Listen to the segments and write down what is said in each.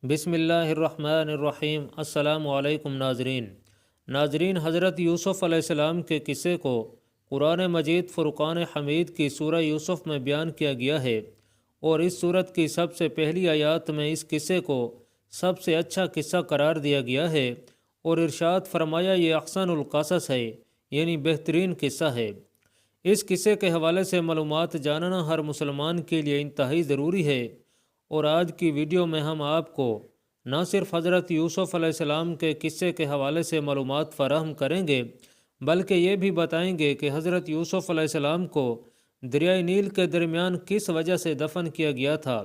بسم اللہ الرحمن الرحیم۔ السلام علیکم ناظرین، حضرت یوسف علیہ السلام کے قصے کو قرآن مجید فرقان حمید کی سورہ یوسف میں بیان کیا گیا ہے، اور اس سورت کی سب سے پہلی آیات میں اس قصے کو سب سے اچھا قصہ قرار دیا گیا ہے، اور ارشاد فرمایا یہ احسن القصص ہے، یعنی بہترین قصہ ہے۔ اس قصے کے حوالے سے معلومات جاننا ہر مسلمان کے لیے انتہائی ضروری ہے، اور آج کی ویڈیو میں ہم آپ کو نہ صرف حضرت یوسف علیہ السلام کے قصے کے حوالے سے معلومات فراہم کریں گے، بلکہ یہ بھی بتائیں گے کہ حضرت یوسف علیہ السلام کو دریائے نیل کے درمیان کس وجہ سے دفن کیا گیا تھا،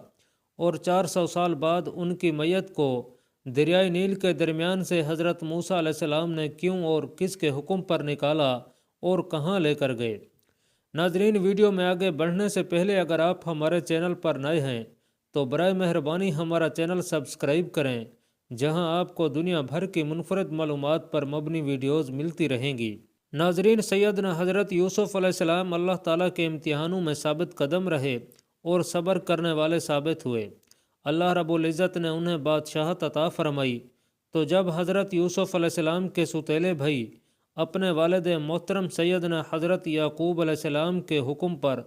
اور 400 سال بعد ان کی میت کو دریائے نیل کے درمیان سے حضرت موسیٰ علیہ السلام نے کیوں اور کس کے حکم پر نکالا اور کہاں لے کر گئے۔ ناظرین، ویڈیو میں آگے بڑھنے سے پہلے اگر آپ ہمارے چینل پر نئے ہیں تو برائے مہربانی ہمارا چینل سبسکرائب کریں، جہاں آپ کو دنیا بھر کی منفرد معلومات پر مبنی ویڈیوز ملتی رہیں گی۔ ناظرین، سیدنا حضرت یوسف علیہ السلام اللہ تعالیٰ کے امتحانوں میں ثابت قدم رہے اور صبر کرنے والے ثابت ہوئے۔ اللہ رب العزت نے انہیں بادشاہت عطا فرمائی، تو جب حضرت یوسف علیہ السلام کے ستیلے بھائی اپنے والد محترم سیدنا حضرت یعقوب علیہ السلام کے حکم پر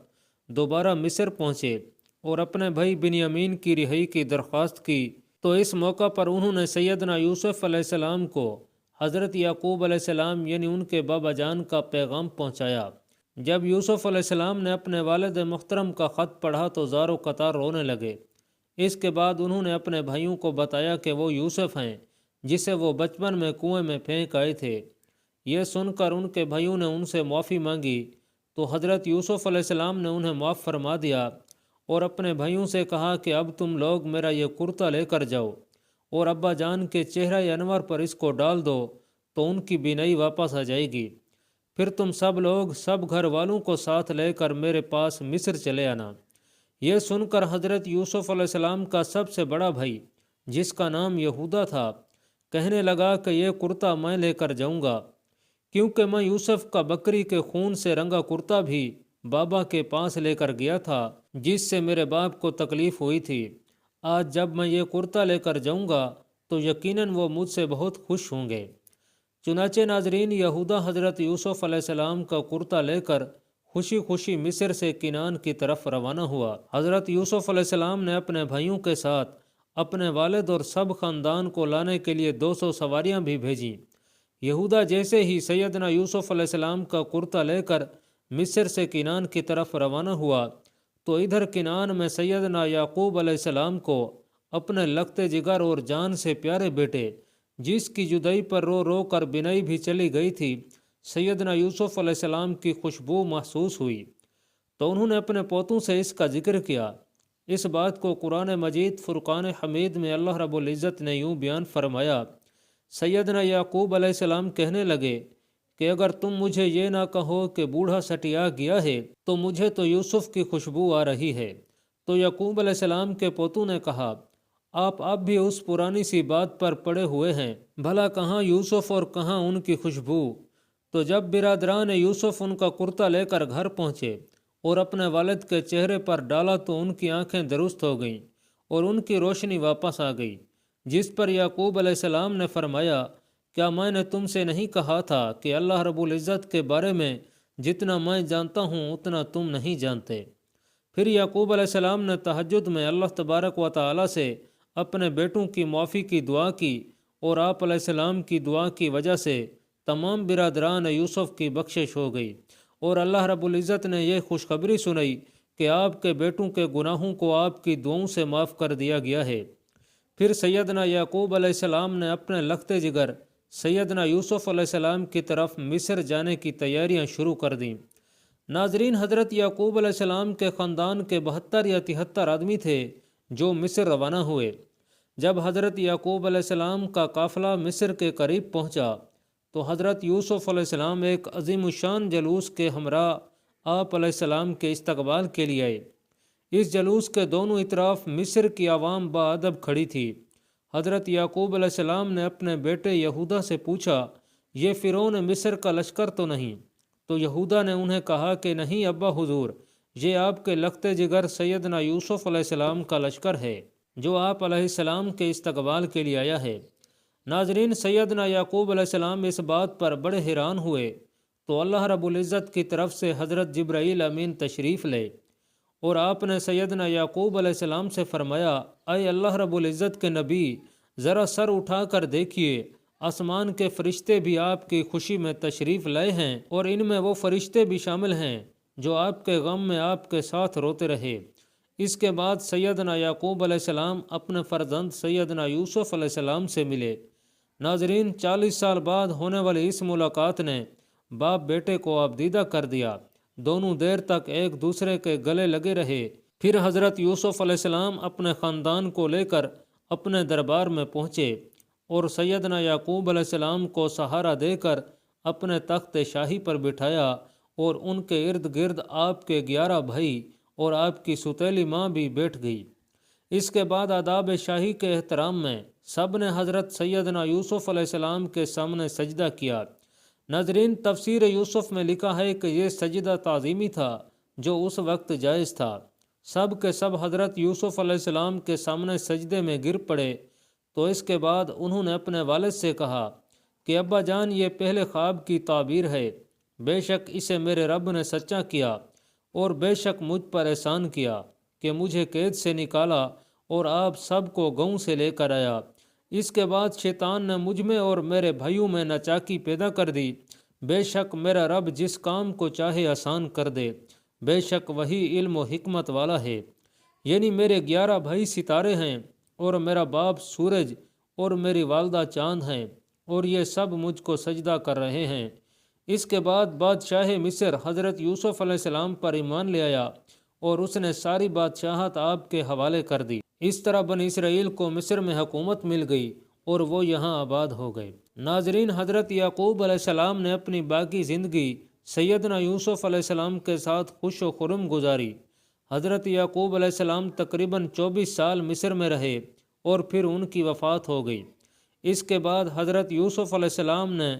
دوبارہ مصر پہنچے اور اپنے بھائی بنیامین کی رہائی کی درخواست کی، تو اس موقع پر انہوں نے سیدنا یوسف علیہ السلام کو حضرت یعقوب علیہ السلام یعنی ان کے بابا جان کا پیغام پہنچایا۔ جب یوسف علیہ السلام نے اپنے والد محترم کا خط پڑھا تو زار و قطار رونے لگے۔ اس کے بعد انہوں نے اپنے بھائیوں کو بتایا کہ وہ یوسف ہیں جسے وہ بچپن میں کنویں میں پھینک آئے تھے۔ یہ سن کر ان کے بھائیوں نے ان سے معافی مانگی، تو حضرت یوسف علیہ السلام نے انہیں معاف فرما دیا اور اپنے بھائیوں سے کہا کہ اب تم لوگ میرا یہ کرتا لے کر جاؤ اور ابا جان کے چہرہ انور پر اس کو ڈال دو، تو ان کی بینائی واپس آ جائے گی۔ پھر تم سب لوگ سب گھر والوں کو ساتھ لے کر میرے پاس مصر چلے آنا۔ یہ سن کر حضرت یوسف علیہ السلام کا سب سے بڑا بھائی، جس کا نام یہودا تھا، کہنے لگا کہ یہ کرتا میں لے کر جاؤں گا، کیونکہ میں یوسف کا بکری کے خون سے رنگا کرتا بھی بابا کے پاس لے کر گیا تھا، جس سے میرے باپ کو تکلیف ہوئی تھی۔ آج جب میں یہ کرتا لے کر جاؤں گا تو یقیناً وہ مجھ سے بہت خوش ہوں گے۔ چنانچہ ناظرین، یہودا حضرت یوسف علیہ السلام کا کرتا لے کر خوشی خوشی مصر سے کنعان کی طرف روانہ ہوا۔ حضرت یوسف علیہ السلام نے اپنے بھائیوں کے ساتھ اپنے والد اور سب خاندان کو لانے کے لیے 200 سواریاں بھی بھیجیں۔ یہودا جیسے ہی سیدنا یوسف علیہ السلام کا کرتا لے کر مصر سے کنعان کی طرف روانہ ہوا، تو ادھر کنعان میں سیدنا یعقوب علیہ السلام کو اپنے لگتے جگر اور جان سے پیارے بیٹے، جس کی جدائی پر رو رو کر بینائی بھی چلی گئی تھی، سیدنا یوسف علیہ السلام کی خوشبو محسوس ہوئی، تو انہوں نے اپنے پوتوں سے اس کا ذکر کیا۔ اس بات کو قرآن مجید فرقان حمید میں اللہ رب العزت نے یوں بیان فرمایا، سیدنا یعقوب علیہ السلام کہنے لگے کہ اگر تم مجھے یہ نہ کہو کہ بوڑھا سٹیا گیا ہے تو مجھے تو یوسف کی خوشبو آ رہی ہے۔ تو یعقوب علیہ السلام کے پوتوں نے کہا، آپ اب بھی اس پرانی سی بات پر پڑے ہوئے ہیں، بھلا کہاں یوسف اور کہاں ان کی خوشبو؟ تو جب برادران یوسف ان کا کرتا لے کر گھر پہنچے اور اپنے والد کے چہرے پر ڈالا تو ان کی آنکھیں درست ہو گئیں اور ان کی روشنی واپس آ گئی، جس پر یعقوب علیہ السلام نے فرمایا، کیا میں نے تم سے نہیں کہا تھا کہ اللہ رب العزت کے بارے میں جتنا میں جانتا ہوں اتنا تم نہیں جانتے؟ پھر یعقوب علیہ السلام نے تہجد میں اللہ تبارک و تعالی سے اپنے بیٹوں کی معافی کی دعا کی، اور آپ علیہ السلام کی دعا کی وجہ سے تمام برادران یوسف کی بخشش ہو گئی، اور اللہ رب العزت نے یہ خوشخبری سنائی کہ آپ کے بیٹوں کے گناہوں کو آپ کی دعاؤں سے معاف کر دیا گیا ہے۔ پھر سیدنا یعقوب علیہ السلام نے اپنے لگتے جگر سیدنا یوسف علیہ السلام کی طرف مصر جانے کی تیاریاں شروع کر دیں۔ ناظرین، حضرت یعقوب علیہ السلام کے خاندان کے 72 یا 73 آدمی تھے جو مصر روانہ ہوئے۔ جب حضرت یعقوب علیہ السلام کا قافلہ مصر کے قریب پہنچا تو حضرت یوسف علیہ السلام ایک عظیم الشان جلوس کے ہمراہ آپ علیہ السلام کے استقبال کے لیے آئے۔ اس جلوس کے دونوں اطراف مصر کی عوام باادب کھڑی تھی۔ حضرت یعقوب علیہ السلام نے اپنے بیٹے یہودا سے پوچھا، یہ فرعون مصر کا لشکر تو نہیں؟ تو یہودا نے انہیں کہا کہ نہیں ابا حضور، یہ آپ کے لگتے جگر سیدنا یوسف علیہ السلام کا لشکر ہے۔ جو آپ علیہ السلام کے استقبال کے لیے آیا ہے۔ ناظرین، سیدنا یعقوب علیہ السلام اس بات پر بڑے حیران ہوئے تو اللہ رب العزت کی طرف سے حضرت جبرائیل امین تشریف لے اور آپ نے سیدنا یعقوب علیہ السلام سے فرمایا، اے اللہ رب العزت کے نبی، ذرا سر اٹھا کر دیکھیے، آسمان کے فرشتے بھی آپ کی خوشی میں تشریف لائے ہیں، اور ان میں وہ فرشتے بھی شامل ہیں جو آپ کے غم میں آپ کے ساتھ روتے رہے۔ اس کے بعد سیدنا یعقوب علیہ السلام اپنے فرزند سیدنا یوسف علیہ السلام سے ملے۔ ناظرین، 40 سال بعد ہونے والی اس ملاقات نے باپ بیٹے کو آبدیدہ کر دیا۔ دونوں دیر تک ایک دوسرے کے گلے لگے رہے۔ پھر حضرت یوسف علیہ السلام اپنے خاندان کو لے کر اپنے دربار میں پہنچے اور سیدنا یعقوب علیہ السلام کو سہارا دے کر اپنے تخت شاہی پر بٹھایا، اور ان کے ارد گرد آپ کے 11 بھائی اور آپ کی سوتیلی ماں بھی بیٹھ گئی۔ اس کے بعد آداب شاہی کے احترام میں سب نے حضرت سیدنا یوسف علیہ السلام کے سامنے سجدہ کیا۔ ناظرین، تفسیر یوسف میں لکھا ہے کہ یہ سجدہ تعظیمی تھا جو اس وقت جائز تھا۔ سب کے سب حضرت یوسف علیہ السلام کے سامنے سجدے میں گر پڑے تو اس کے بعد انہوں نے اپنے والد سے کہا کہ ابا جان، یہ پہلے خواب کی تعبیر ہے، بے شک اسے میرے رب نے سچا کیا، اور بے شک مجھ پر احسان کیا کہ مجھے قید سے نکالا اور آپ سب کو گاؤں سے لے کر آیا۔ اس کے بعد شیطان نے مجھ میں اور میرے بھائیوں میں ناچاکی پیدا کر دی۔ بے شک میرا رب جس کام کو چاہے آسان کر دے، بے شک وہی علم و حکمت والا ہے۔ یعنی میرے 11 بھائی ستارے ہیں، اور میرا باپ سورج، اور میری والدہ چاند ہیں، اور یہ سب مجھ کو سجدہ کر رہے ہیں۔ اس کے بعد بادشاہ مصر حضرت یوسف علیہ السلام پر ایمان لے آیا اور اس نے ساری بادشاہت آپ کے حوالے کر دی۔ اس طرح بنی اسرائیل کو مصر میں حکومت مل گئی اور وہ یہاں آباد ہو گئے۔ ناظرین، حضرت یعقوب علیہ السلام نے اپنی باقی زندگی سیدنا یوسف علیہ السلام کے ساتھ خوش و خرم گزاری۔ حضرت یعقوب علیہ السلام تقریباً 24 سال مصر میں رہے اور پھر ان کی وفات ہو گئی۔ اس کے بعد حضرت یوسف علیہ السلام نے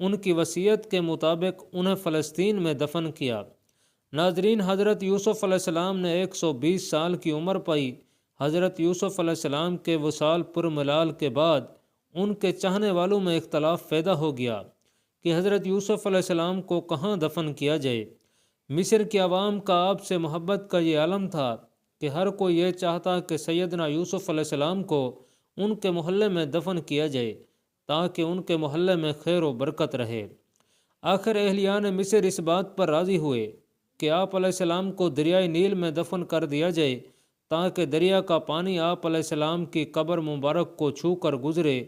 ان کی وصیت کے مطابق انہیں فلسطین میں دفن کیا۔ ناظرین، حضرت یوسف علیہ السلام نے 120 سال کی عمر پائی۔ حضرت یوسف علیہ السلام کے وصال پر ملال کے بعد ان کے چاہنے والوں میں اختلاف پیدا ہو گیا کہ حضرت یوسف علیہ السلام کو کہاں دفن کیا جائے۔ مصر کی عوام کا آپ سے محبت کا یہ عالم تھا کہ ہر کوئی یہ چاہتا کہ سیدنا یوسف علیہ السلام کو ان کے محلے میں دفن کیا جائے تاکہ ان کے محلے میں خیر و برکت رہے۔ آخر اہلیان مصر اس بات پر راضی ہوئے کہ آپ علیہ السلام کو دریائے نیل میں دفن کر دیا جائے تاکہ دریا کا پانی آپ علیہ السلام کی قبر مبارک کو چھو کر گزرے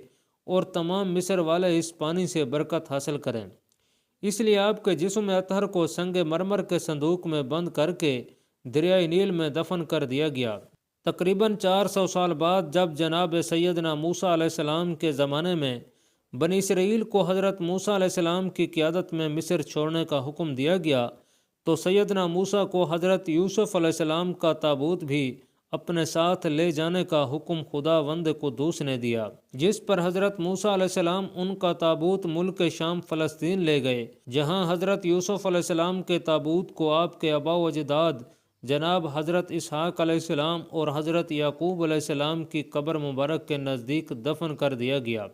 اور تمام مصر والے اس پانی سے برکت حاصل کریں۔ اس لیے آپ کے جسم اطہر کو سنگ مرمر کے صندوق میں بند کر کے دریائے نیل میں دفن کر دیا گیا۔ تقریباً 400 سال بعد جب جناب سیدنا موسیٰ علیہ السلام کے زمانے میں بنی اسرائیل کو حضرت موسیٰ علیہ السلام کی قیادت میں مصر چھوڑنے کا حکم دیا گیا تو سیدنا موسیٰ کو حضرت یوسف علیہ السلام کا تابوت بھی اپنے ساتھ لے جانے کا حکم خداوند قدوس نے دیا، جس پر حضرت موسیٰ علیہ السلام ان کا تابوت ملک شام فلسطین لے گئے، جہاں حضرت یوسف علیہ السلام کے تابوت کو آپ کے آبا و اجداد جناب حضرت اسحاق علیہ السلام اور حضرت یعقوب علیہ السلام کی قبر مبارک کے نزدیک دفن کر دیا گیا۔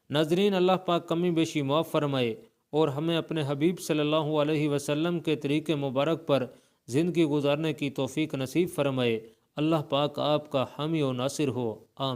ناظرین، اللہ پاک کمی بیشی معاف فرمائے اور ہمیں اپنے حبیب صلی اللہ علیہ وسلم کے طریقے مبارک پر زندگی گزارنے کی توفیق نصیب فرمائے۔ اللہ پاک آپ کا حامی و ناصر ہو، آمین۔